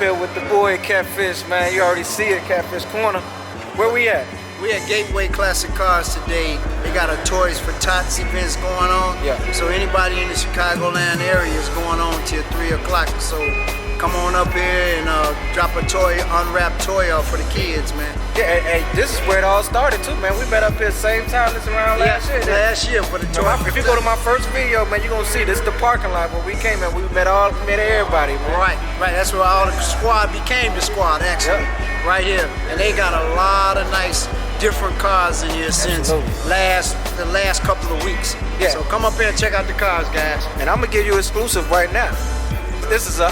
here with the boy Catfish, man. You already see it, Catfish Corner. Where we at? We at Gateway Classic Cars today. They got a Toys for Tots events going on. Yeah. So anybody in the Chicagoland area is going on till 3 o'clock. So come on up here and drop a toy, unwrapped toy off for the kids, man. Yeah, hey, this is where it all started too, man. We met up here the same time this around last year. Last year for the toy. If you go to my first video, man, you're gonna see this is the parking lot where we came in. We met everybody, man. Right. That's where all the squad became the squad, actually. Yep. Right here. And they got a lot of nice different cars in here since the last couple of weeks. Yeah. So come up here and check out the cars, guys. And I'm gonna give you exclusive right now. This is a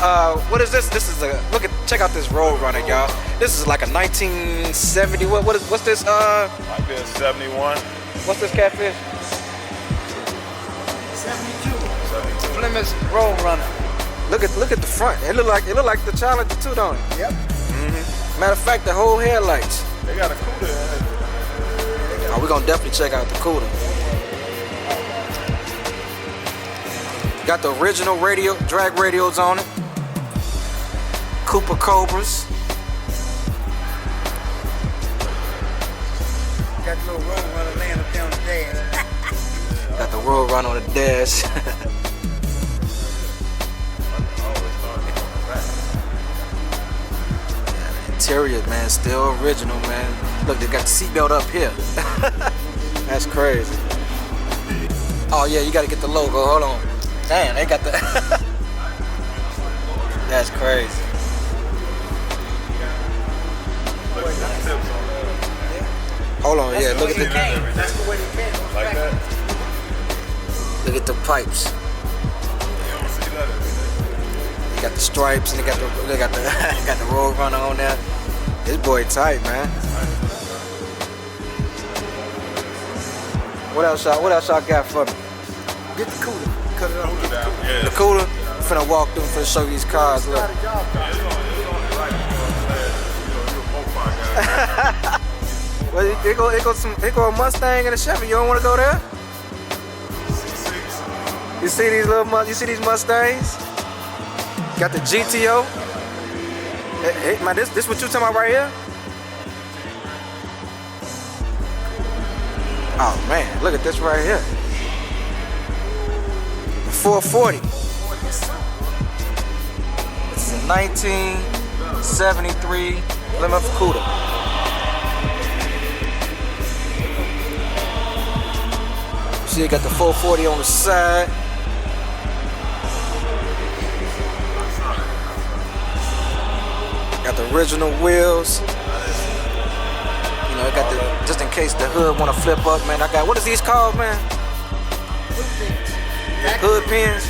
what is this? This is a check out this Roadrunner, y'all. This is like a 1970. What's this? Might be a 71. What's this, Catfish? 72. Plymouth Roadrunner. Look at the front. It look like the Challenger too, don't it? Yep. Matter of fact, the whole headlights. They got a Cuda in it. Oh, we're gonna definitely check out the Cuda. Got the original drag radios on it. Cooper Cobras. Got the little Roadrunner laying up there on the dash. Got the Roadrunner on the dash. Interior, man, still original, man. Look, they got the seatbelt up here. That's crazy. Oh yeah, you gotta get the logo. Hold on. Damn, they got the. That's crazy. Hold on, yeah. Look at the. That's the way they came. Like that. Look at the pipes. They got the stripes and they got the got the Roadrunner on there. This boy tight, man. What else y'all got for me? Get the Cuda. Cut it off. Yeah. The Cuda. Finna walk through, finna show you these cars. Look. Well, it go a Mustang and a Chevy. You don't want to go there? You see these Mustangs? Got the GTO. Hey, man, this what you talking about right here? Oh man, look at this right here. The 440. This is a 1973 Plymouth Cuda. See, it got the 440 on the side. Got the original wheels. You know, it got the, just in case the hood want to flip up, man. I got, what is these called, man? Hood pins.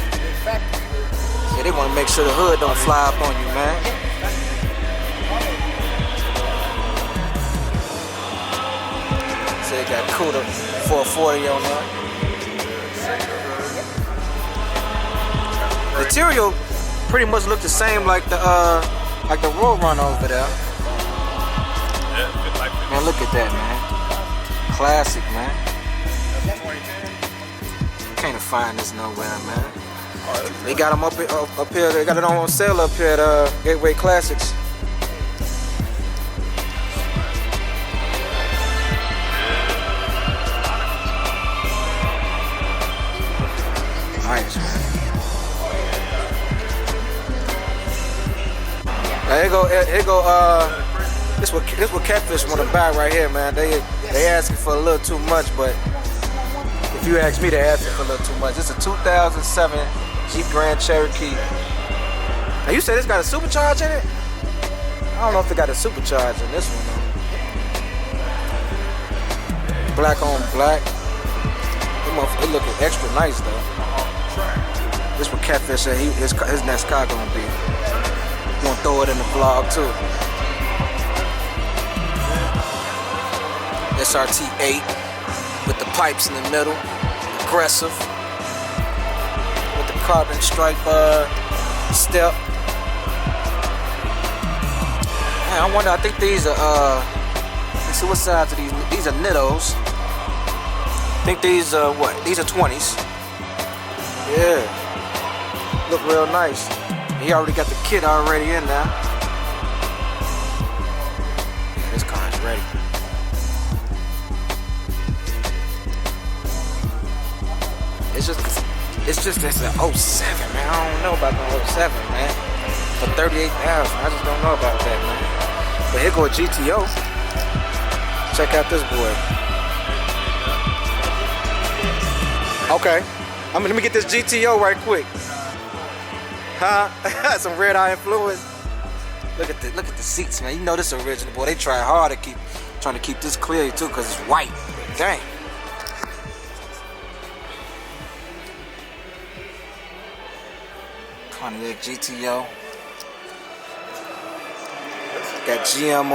Yeah, they want to make sure the hood don't fly up on you, man. So it got Cuda 440 on there. The material pretty much look the same like the Roadrunner over there. Man, look at that, man. Classic, man. Can't find this nowhere, man. They got them up here. They got it on sale up here at Gateway Classics. Nice, man. Now, here go. This what Catfish want to buy right here, man. They asking for a little too much, but if you ask me, they asking for a little too much. It's a 2007 Jeep Grand Cherokee. Now you said it's got a supercharge in it? I don't know if they got a supercharge in this one though. Black on black. It looking extra nice though. This what Catfish said his next car gonna be. Gonna throw it in the vlog too. SRT 8 with the pipes in the middle, aggressive, with the carbon stripe step. Man, I wonder. I think these are. Let's see what size are these. These are Nittos. I think these are what? These are 20s. Yeah, look real nice. He already got the kit already in there. ready. It's just it's an 07, man. I don't know about the 07, man. For 38,000, I just don't know about that, man. But here go a GTO. Check out this boy. Okay, let me get this GTO right quick. Huh? Some red eye influence. Look at the seats, man. You know this original, boy. They try hard to trying to keep this clear too, cause it's white. Dang. Pontiac GTO. Got GM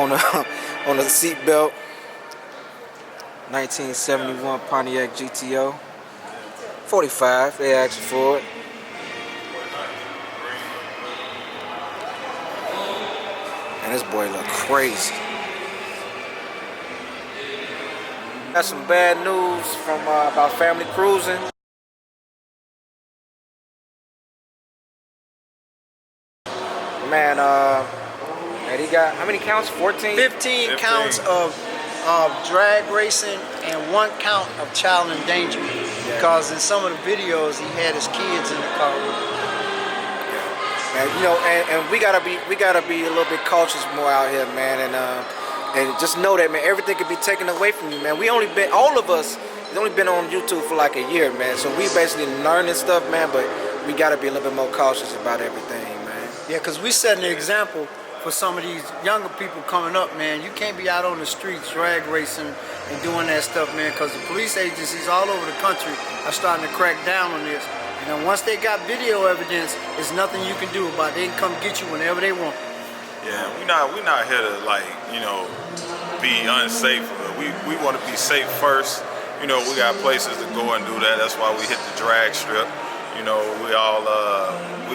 on the seat belt. 1971 Pontiac GTO. 45. They asked for it. And this boy look crazy. Got some bad news from about family cruising. Man, and he got how many counts? 14? 15 counts of drag racing and 1 count of child endangerment. Yeah. Because in some of the videos he had his kids in the car with him. And you know, and we gotta be a little bit cautious more out here, man, and just know that, man, everything could be taken away from you, man. All of us has only been on YouTube for like a year, man. So we basically learning stuff, man, but we gotta be a little bit more cautious about everything, man. Yeah, cause we setting an example for some of these younger people coming up, man. You can't be out on the streets drag racing and doing that stuff, man, because the police agencies all over the country are starting to crack down on this. And once they got video evidence, there's nothing you can do about it. They can come get you whenever they want. Yeah, we're not here to, like, you know, be unsafe. We want to be safe first. You know, we got places to go and do that. That's why we hit the drag strip. You know, we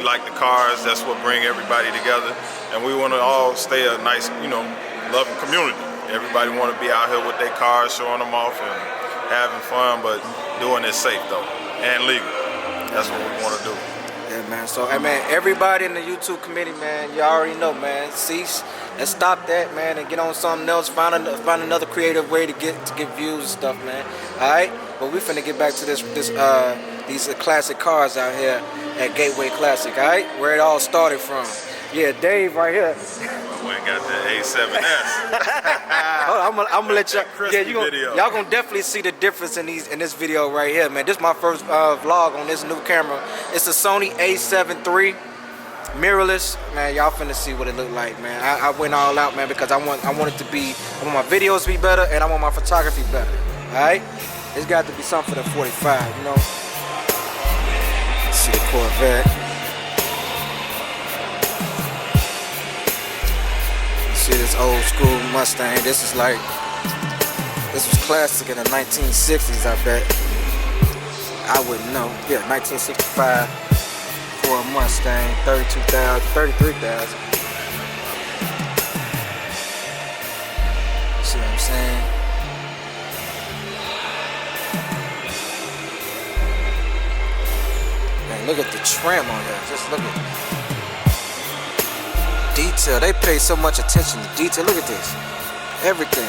like the cars. That's what bring everybody together. And we want to all stay a nice, you know, loving community. Everybody want to be out here with their cars, showing them off and having fun, but doing it safe though and legal. That's what we want to do. Yeah, man. So, hey, man, everybody in the YouTube committee, man, you already know, man. Cease and stop that, man, and get on something else. Find another creative way to get views and stuff, man. All right, but we finna get back to these classic cars out here at Gateway Classic. All right, where it all started from. Yeah, Dave right here. We ain't got that A7S. I'm gonna let y'all. Yeah, y'all gonna definitely see the difference in this video right here, man. This is my first vlog on this new camera. It's a Sony A7 III, mirrorless. Man, y'all finna see what it look like, man. I went all out, man, because I want my videos to be better and I want my photography better. All right, it's got to be something for the 45, you know. Let's see the Corvette. See this old school Mustang. This was classic in the 1960s, I bet. I wouldn't know. Yeah, 1965 for a Mustang, 33,000. See what I'm saying? Man, look at the trim on there. Just look at detail. They pay so much attention to detail. Look at this. Everything.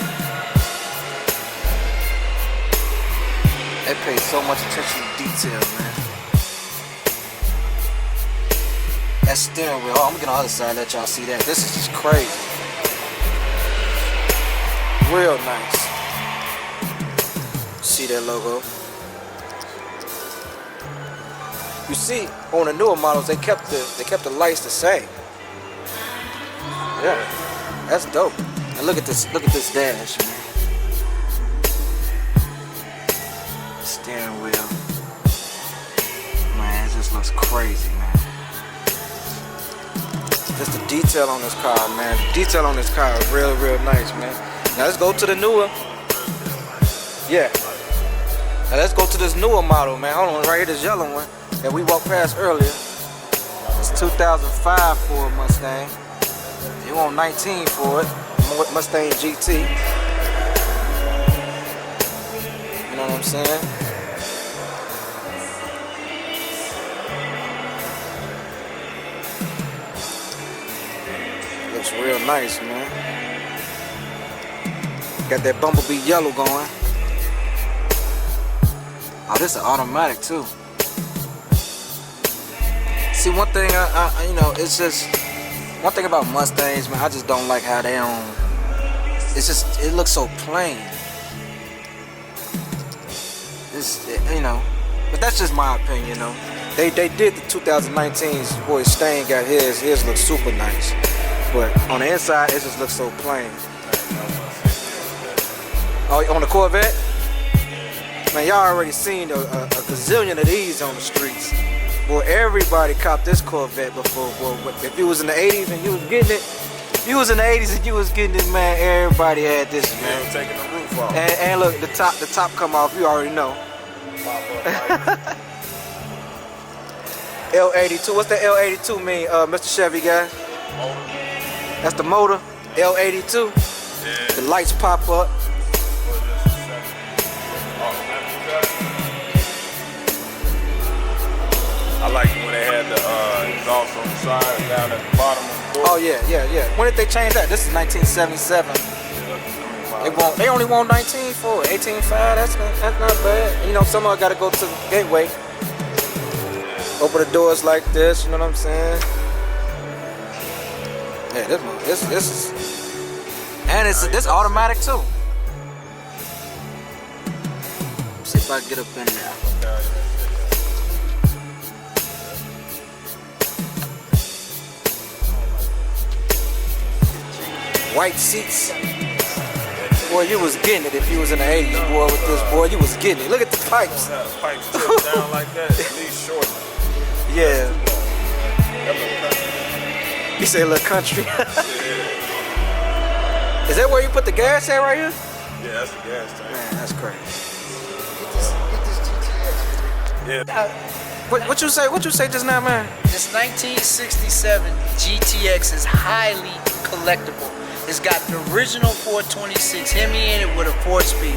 They pay so much attention to detail, man. That steering wheel. Oh, I'm gonna get on the other side, let y'all see that. This is just crazy. Real nice. See that logo? You see, on the newer models, they kept the lights the same. Yeah, that's dope. And look at this dash, man. Steering wheel. Man, it just looks crazy, man. Just the detail on this car, man. The detail on this car is real, real nice, man. Now let's go to the newer. Yeah. Now let's go to this newer model, man. Hold on, right here, this yellow one that we walked past earlier. It's 2005 Ford Mustang. You want 19 for it, Mustang GT. You know what I'm saying? Looks real nice, man. Got that bumblebee yellow going. Oh, this is automatic too. See, one thing I you know, it's just one thing about Mustangs, man. I just don't like how they don't. It's just, it looks so plain. It's, you know, but that's just my opinion, you know. They did the 2019's. Boy, Stain got his. His looks super nice, but on the inside, it just looks so plain. Oh, on the Corvette, man, y'all already seen a gazillion of these on the streets. Boy, everybody copped this Corvette before. Boy, if you was in the 80s and you was getting it, if you was in the 80s and you was getting it, man, everybody had this, man. Yeah, taking the roof off. And look, the top come off. You already know. L82. What's the L82 mean, Mr. Chevy guy? Motor. That's the motor. L82. Yeah. The lights pop up. I like when they had the exhaust on the side and down at the bottom of the door. Oh yeah. When did they change that? This is 1977. They only want 19 for it. 18.5. That's not bad. You know, some of them got to go to the gateway. Open the doors like this. You know what I'm saying? Yeah, this is, and this automatic too. See if I can get up in there. White seats. Boy, you was getting it if you was in the 80s, boy, with this, boy, you was getting it. Look at the pipes. Pipes tipped down like that, at least short. Yeah. You say a little country. Is that where you put the gas at right here? Yeah, that's the gas tank. Man, that's crazy. Get this GTX. Yeah. What you say? What you say just now, man? This 1967 GTX is highly collectible. It's got the original 426 Hemi in it with a 4-speed.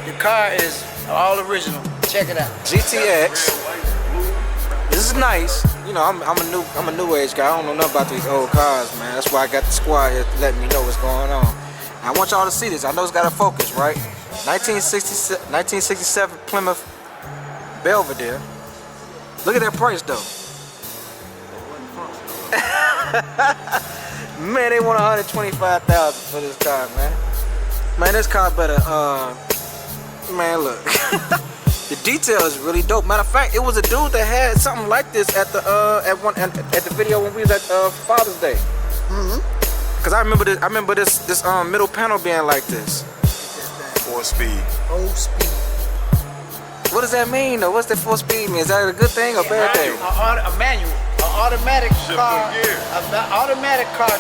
The car is all original. Check it out. GTX. This is nice. You know, I'm a new age guy. I don't know nothing about these old cars, man. That's why I got the squad here letting me know what's going on. I want y'all to see this. I know it's got a focus, right? 1967 Plymouth Belvedere. Look at that price though. Man, they want $125,000 for this car, man. Man, this car better. Man, look. The detail is really dope. Matter of fact, it was a dude that had something like this at the at the video when we was at Father's Day. Cause I remember this middle panel being like this. 4-speed. Old speed. What does that mean though? What's that 4-speed mean? Is that a good thing or bad thing? A manual. An automatic Shift car. in gear. An automatic car.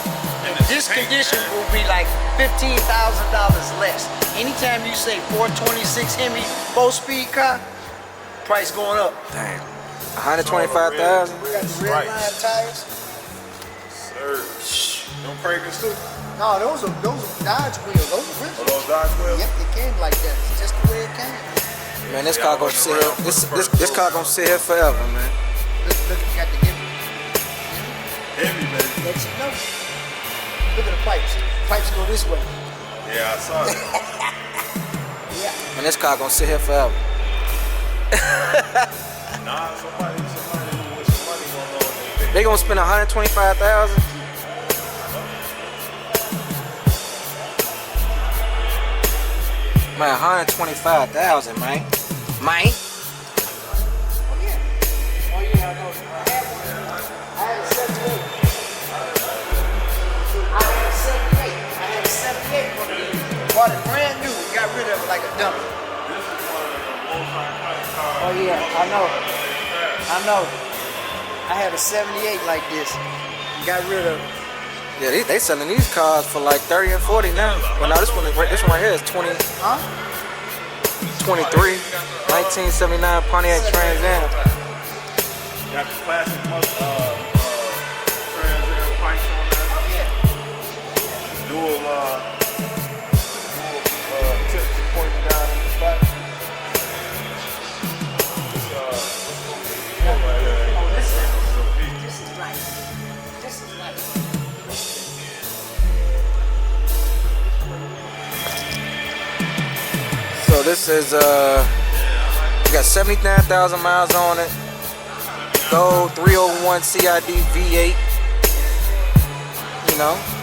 In this condition will be like $15,000 less. Anytime you say 426 Hemi 4-speed car, price going up. Damn. 125,000. We got the red line tires. Sir. Them Cragans too? No, those are Dodge wheels. Those are Oh, those Dodge wheels? Yep, they came like that. It's just the way it came. Man, this car gonna sit here. This car gonna sit here forever, man. Look, you got the Hemi. Heavy, baby. Let you know. Look at the pipes. Pipes go this way. Yeah, I saw that. Yeah. And this car gonna sit here forever. Nah, somebody with some money gonna know what they They gonna spend 125,000. Man, 125,000, man. Man. Oh yeah, I know. I had a 78. I had a 78 one of these. Bought it brand new. Got rid of it like a dump. Oh yeah, I know. I had a 78 like this. Got rid of it. Yeah, they selling these cars for like 30 and 40 now. Well, now this one right here is 20, Huh? 23, 1979 Pontiac Trans Am. Got the classic Trans Am pipes on there. Dual tips pointing down in the back. This is nice. This is nice. This is got 79,000 miles on it. Gold 301 CID V8. You know.